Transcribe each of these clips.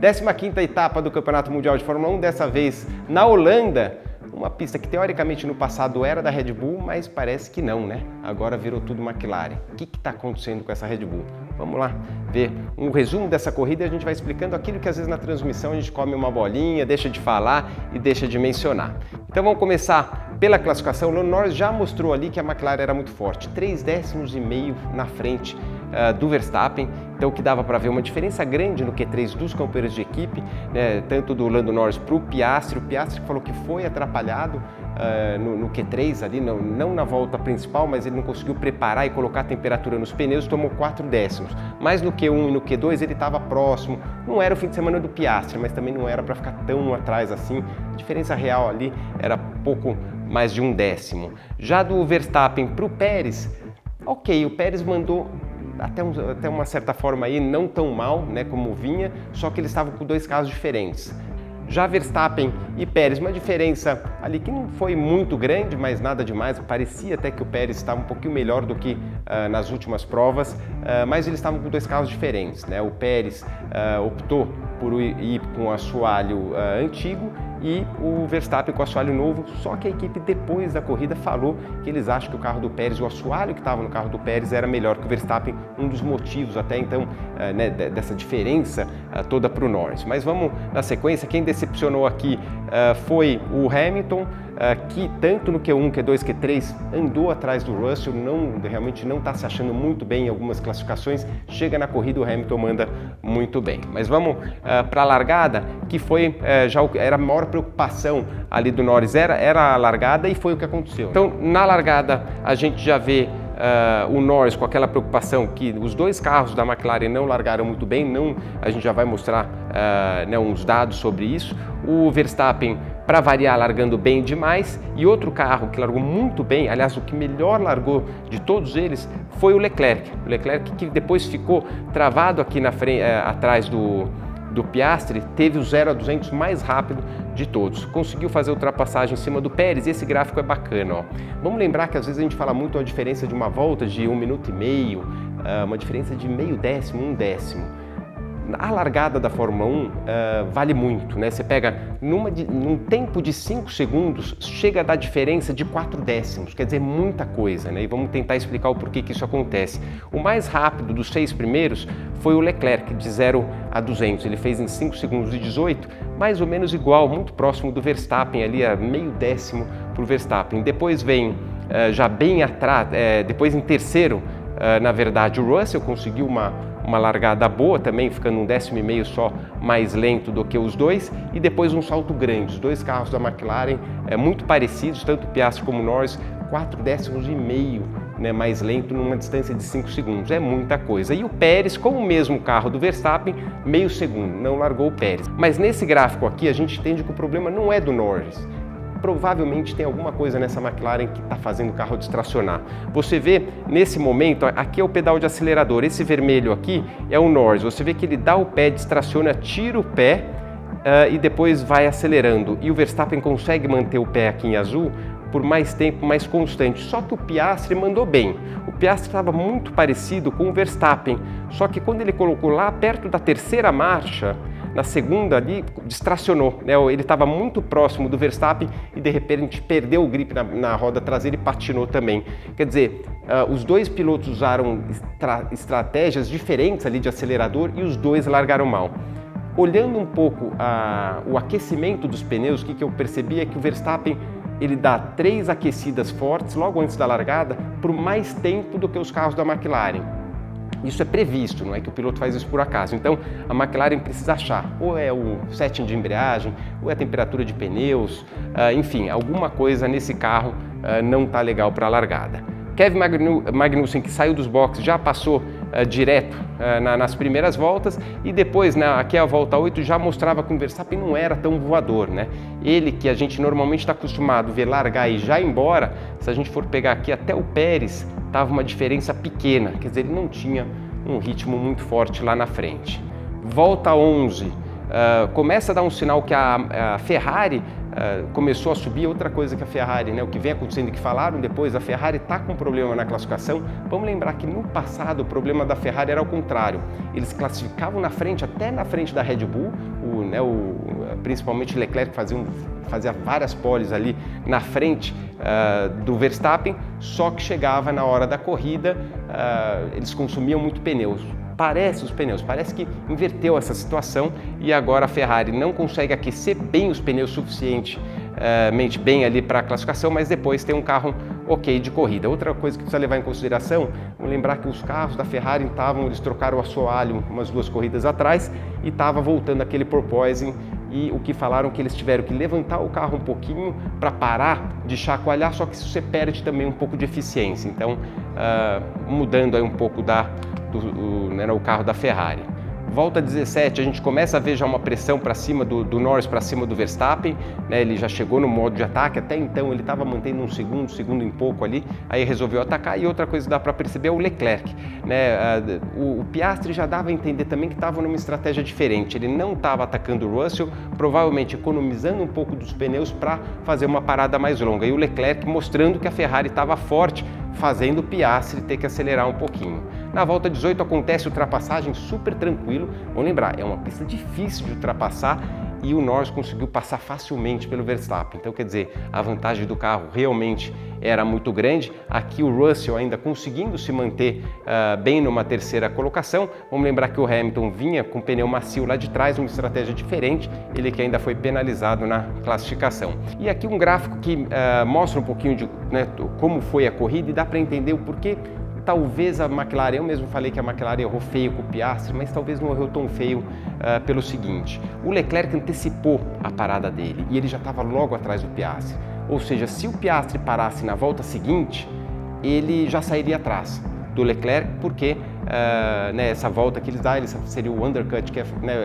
15ª etapa do Campeonato Mundial de Fórmula 1, dessa vez na Holanda, uma pista que teoricamente no passado era da Red Bull, mas parece que não, né? Agora virou tudo McLaren. O que está acontecendo com essa Red Bull? Vamos lá ver um resumo dessa corrida e a gente vai explicando aquilo que às vezes na transmissão a gente come uma bolinha, deixa de falar e deixa de mencionar. Então vamos começar pela classificação. O Lando Norris já mostrou ali que a McLaren era muito forte, 3,5 décimos na frente do Verstappen, então que dava para ver uma diferença grande no Q3 dos companheiros de equipe, né, tanto do Lando Norris para o Piastri falou que foi atrapalhado no Q3 ali, não na volta principal, mas ele não conseguiu preparar e colocar a temperatura nos pneus, tomou 4 décimos, mas no Q1 e no Q2 ele estava próximo, não era o fim de semana do Piastri, mas também não era para ficar tão atrás assim, a diferença real ali era pouco mais de 1 décimo. Já do Verstappen para o Pérez, ok, o Pérez mandou até uma certa forma aí não tão mal, né, como vinha, só que eles estavam com 2 carros diferentes. Já Verstappen e Pérez, uma diferença ali que não foi muito grande, mas nada demais, parecia até que o Pérez estava um pouquinho melhor do que nas últimas provas, mas eles estavam com 2 carros diferentes, né? O Pérez optou por ir com o assoalho antigo e o Verstappen com o assoalho novo, só que a equipe depois da corrida falou que eles acham que o carro do Pérez, o assoalho que estava no carro do Pérez era melhor que o Verstappen, um dos motivos até então né, dessa diferença toda para o Norris. Mas vamos na sequência, quem decepcionou aqui foi o Hamilton, que tanto no Q1, Q2, Q3 andou atrás do Russell, realmente não está se achando muito bem em algumas classificações, chega na corrida o Hamilton manda muito bem. Mas vamos para a largada, que foi era a maior preocupação ali do Norris, era a largada e foi o que aconteceu. Então na largada a gente já vê o Norris com aquela preocupação que os 2 carros da McLaren não largaram muito bem, a gente já vai mostrar né, uns dados sobre isso. O Verstappen, para variar, largando bem demais, e outro carro que largou muito bem, aliás, o que melhor largou de todos eles foi o Leclerc. O Leclerc que depois ficou travado aqui na frente, atrás do Piastri, teve o 0 a 200 mais rápido de todos. Conseguiu fazer a ultrapassagem em cima do Pérez e esse gráfico é bacana. Ó. Vamos lembrar que às vezes a gente fala muito a diferença de uma volta de 1,5 minuto, uma diferença de meio décimo, 1 décimo. A largada da Fórmula 1 vale muito, né? Você pega num tempo de 5 segundos, chega a dar diferença de 4 décimos, quer dizer, muita coisa, né? E vamos tentar explicar o porquê que isso acontece. O mais rápido dos 6 primeiros foi o Leclerc, de 0 a 200, ele fez em 5 segundos e 18, mais ou menos igual, muito próximo do Verstappen, ali a meio décimo para o Verstappen. Depois vem já bem atrás, depois em terceiro, na verdade, o Russell conseguiu uma largada boa também, ficando 1,5 décimo só mais lento do que os 2, e depois um salto grande. Os 2 carros da McLaren muito parecidos, tanto o Piastri como o Norris, 4,5 décimos, né, mais lento numa distância de 5 segundos. É muita coisa. E o Pérez, com o mesmo carro do Verstappen, meio segundo, não largou o Pérez. Mas nesse gráfico aqui a gente entende que o problema não é do Norris. Provavelmente tem alguma coisa nessa McLaren que está fazendo o carro distracionar. Você vê nesse momento, aqui é o pedal de acelerador, esse vermelho aqui é o Norris. Você vê que ele dá o pé, distraciona, tira o pé e depois vai acelerando. E o Verstappen consegue manter o pé aqui em azul por mais tempo, mais constante. Só que o Piastri mandou bem. O Piastri estava muito parecido com o Verstappen, só que quando ele colocou lá perto da terceira marcha, na segunda ali, distracionou, né? Ele estava muito próximo do Verstappen e de repente perdeu o grip na roda traseira e patinou também. Quer dizer, os 2 pilotos usaram estratégias diferentes ali de acelerador e os 2 largaram mal. Olhando um pouco o aquecimento dos pneus, o que eu percebi é que o Verstappen ele dá 3 aquecidas fortes logo antes da largada por mais tempo do que os carros da McLaren. Isso é previsto, não é que o piloto faz isso por acaso. Então, a McLaren precisa achar, ou é o setting de embreagem, ou é a temperatura de pneus, enfim, alguma coisa nesse carro não está legal para a largada. Kevin Magnussen, que saiu dos boxes, já passou direto nas primeiras voltas e depois, aqui a volta 8, já mostrava que o Verstappen não era tão voador, né? Ele, que a gente normalmente está acostumado a ver largar e já ir embora, se a gente for pegar aqui até o Pérez, estava uma diferença pequena, quer dizer, ele não tinha um ritmo muito forte lá na frente. Volta 11, começa a dar um sinal que a Ferrari começou a subir. Outra coisa que a Ferrari, né, o que vem acontecendo, que falaram depois, a Ferrari está com problema na classificação. Vamos lembrar que no passado o problema da Ferrari era o contrário, eles classificavam na frente, até na frente da Red Bull, principalmente Leclerc fazia várias poles ali na frente do Verstappen, só que chegava na hora da corrida, eles consumiam muito pneus. Parece que inverteu essa situação e agora a Ferrari não consegue aquecer bem os pneus suficientemente bem ali para a classificação, mas depois tem um carro ok de corrida. Outra coisa que precisa levar em consideração, vamos lembrar que os carros da Ferrari eles trocaram o assoalho umas 2 corridas atrás e estava voltando aquele porpoising, e o que falaram que eles tiveram que levantar o carro um pouquinho para parar de chacoalhar, só que isso você perde também um pouco de eficiência. Então, mudando aí um pouco o carro da Ferrari. Volta 17, a gente começa a ver já uma pressão para cima do Norris, para cima do Verstappen, né? Ele já chegou no modo de ataque, até então ele estava mantendo um segundo em pouco ali, aí resolveu atacar. E outra coisa que dá para perceber é o Leclerc, né? O Piastri já dava a entender também que estava numa estratégia diferente, ele não estava atacando o Russell, provavelmente economizando um pouco dos pneus para fazer uma parada mais longa, e o Leclerc mostrando que a Ferrari estava forte, fazendo o Piastri ter que acelerar um pouquinho. Na volta 18 acontece ultrapassagem super tranquilo. Vamos lembrar, é uma pista difícil de ultrapassar e o Norris conseguiu passar facilmente pelo Verstappen. Então, quer dizer, a vantagem do carro realmente era muito grande. Aqui o Russell ainda conseguindo se manter bem numa terceira colocação. Vamos lembrar que o Hamilton vinha com pneu macio lá de trás, uma estratégia diferente, ele que ainda foi penalizado na classificação. E aqui um gráfico que mostra um pouquinho de como foi a corrida e dá para entender o porquê. Talvez a McLaren, eu mesmo falei que a McLaren errou feio com o Piastri, mas talvez não errou tão feio pelo seguinte: o Leclerc antecipou a parada dele e ele já estava logo atrás do Piastri. Ou seja, se o Piastri parasse na volta seguinte, ele já sairia atrás do Leclerc, porque essa volta que eles dão, seria o undercut, que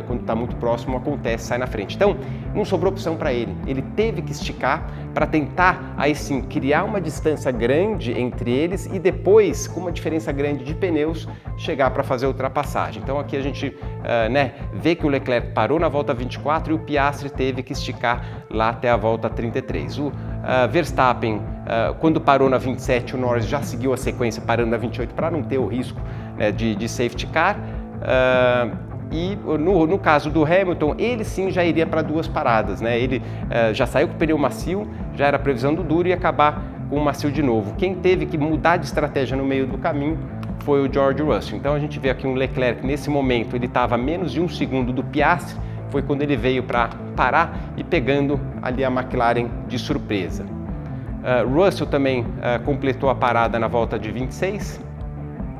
quando está muito próximo acontece, sai na frente. Então, não sobrou opção para ele. Ele teve que esticar para tentar, aí sim, criar uma distância grande entre eles e depois, com uma diferença grande de pneus, chegar para fazer a ultrapassagem. Então, aqui a gente vê que o Leclerc parou na volta 24 e o Piastri teve que esticar lá até a volta 33. O Verstappen, quando parou na 27, o Norris já seguiu a sequência parando na 28 para não ter o risco de safety car, e no caso do Hamilton, ele sim já iria para 2 paradas, né? Ele já saiu com o pneu macio, já era a previsão do duro e acabar com o macio de novo. Quem teve que mudar de estratégia no meio do caminho foi o George Russell. Então a gente vê aqui um Leclerc, nesse momento ele estava a menos de 1 segundo do Piastri, foi quando ele veio para parar e pegando ali a McLaren de surpresa. Russell também completou a parada na volta de 26,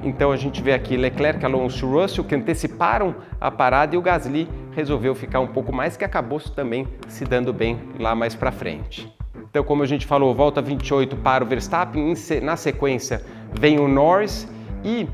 então a gente vê aqui Leclerc, Alonso e Russell que anteciparam a parada e o Gasly resolveu ficar um pouco mais, que acabou também se dando bem lá mais para frente. Então, como a gente falou, volta 28 para o Verstappen, na sequência vem o Norris e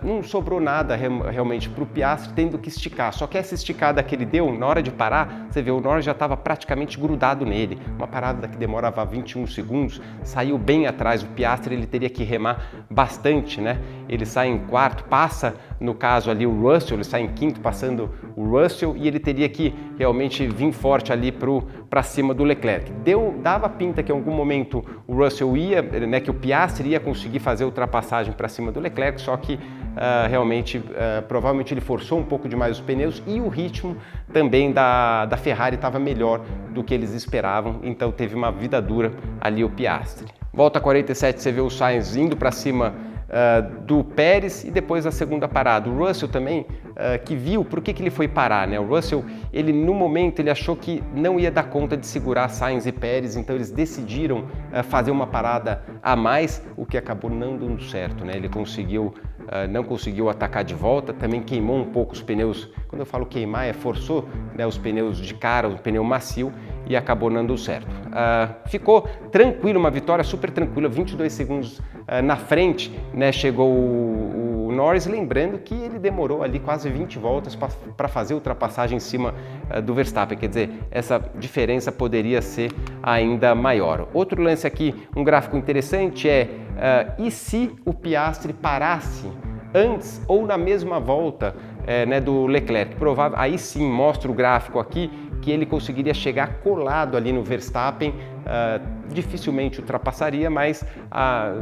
não sobrou nada realmente para o Piastri, tendo que esticar. Só que essa esticada que ele deu, na hora de parar, você vê, o Norris já estava praticamente grudado nele. Uma parada que demorava 21 segundos, saiu bem atrás. O Piastri ele teria que remar bastante, né? Ele sai em quarto, passa, no caso ali, o Russell, ele sai em quinto, passando o Russell, e ele teria que realmente vir forte ali para cima do Leclerc. Dava pinta que em algum momento o Russell ia, que o Piastri ia conseguir fazer a ultrapassagem para cima do Leclerc, só que realmente, provavelmente ele forçou um pouco demais os pneus e o ritmo também da Ferrari estava melhor do que eles esperavam, então teve uma vida dura ali o Piastri. Volta 47, você vê o Sainz indo para cima do Pérez e depois a segunda parada. O Russell também, que viu por que ele foi parar, né? O Russell, ele no momento, ele achou que não ia dar conta de segurar Sainz e Pérez, então eles decidiram fazer uma parada a mais, o que acabou não dando certo, né? Ele não conseguiu atacar de volta, também queimou um pouco os pneus. Quando eu falo queimar, forçou, né, os pneus de cara, o pneu macio, e acabou não dando certo. Ficou tranquilo, uma vitória super tranquila, 22 segundos na frente, né, chegou o Norris, lembrando que ele demorou ali quase 20 voltas para fazer a ultrapassagem em cima do Verstappen, quer dizer, essa diferença poderia ser ainda maior. Outro lance aqui, um gráfico interessante e se o Piastri parasse antes ou na mesma volta né, do Leclerc. Provável, aí sim mostra o gráfico aqui que ele conseguiria chegar colado ali no Verstappen, dificilmente ultrapassaria, mas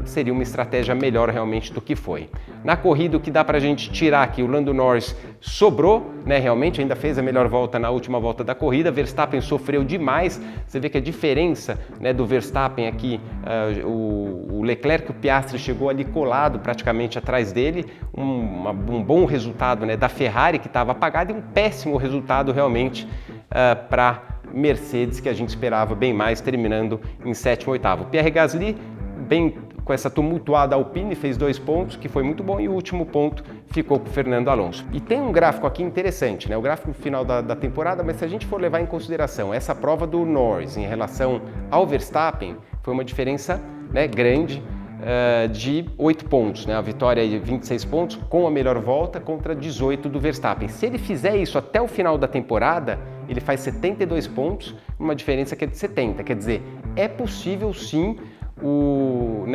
seria uma estratégia melhor realmente do que foi. Na corrida, o que dá para a gente tirar aqui, o Lando Norris sobrou, né, realmente ainda fez a melhor volta na última volta da corrida, Verstappen sofreu demais, você vê que a diferença, né, do Verstappen aqui, o Leclerc, o Piastri chegou ali colado praticamente atrás dele, um bom resultado, né, da Ferrari que estava apagada e um péssimo resultado realmente para Mercedes, que a gente esperava bem mais, terminando em 7º e 8º. Pierre Gasly, bem com essa tumultuada Alpine, fez 2 pontos, que foi muito bom, e o último ponto ficou com o Fernando Alonso. E tem um gráfico aqui interessante, né? O gráfico final da temporada, mas se a gente for levar em consideração essa prova do Norris em relação ao Verstappen, foi uma diferença, né, grande, de 8 pontos, né? A vitória de 26 pontos com a melhor volta contra 18 do Verstappen. Se ele fizer isso até o final da temporada, ele faz 72 pontos, uma diferença que é de 70. Quer dizer, é possível sim o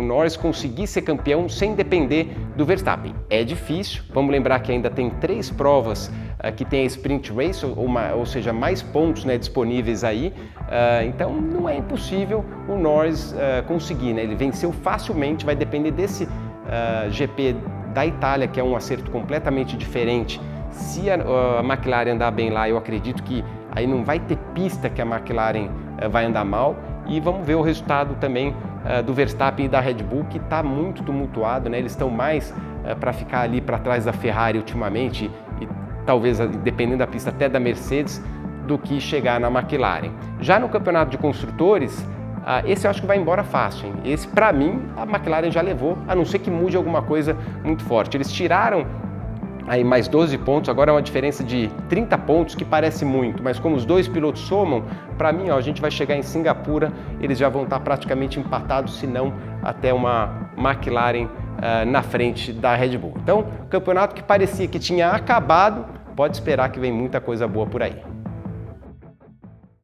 Norris conseguir ser campeão sem depender do Verstappen. É difícil, vamos lembrar que ainda tem 3 provas que tem a Sprint Race, ou seja, mais pontos, né, disponíveis aí, então não é impossível o Norris conseguir, né? Ele venceu facilmente, vai depender desse GP da Itália, que é um acerto completamente diferente. Se a McLaren andar bem lá, eu acredito que aí não vai ter pista que a McLaren vai andar mal. E vamos ver o resultado também do Verstappen e da Red Bull, que está muito tumultuado, né? Eles estão mais para ficar ali para trás da Ferrari ultimamente e talvez, dependendo da pista, até da Mercedes, do que chegar na McLaren. Já no campeonato de construtores, esse eu acho que vai embora fácil, hein? Esse, para mim, a McLaren já levou, a não ser que mude alguma coisa muito forte. Eles tiraram aí mais 12 pontos, agora é uma diferença de 30 pontos, que parece muito, mas como os 2 pilotos somam, para mim, a gente vai chegar em Singapura, eles já vão estar praticamente empatados, se não até uma McLaren na frente da Red Bull. Então, campeonato que parecia que tinha acabado, pode esperar que vem muita coisa boa por aí.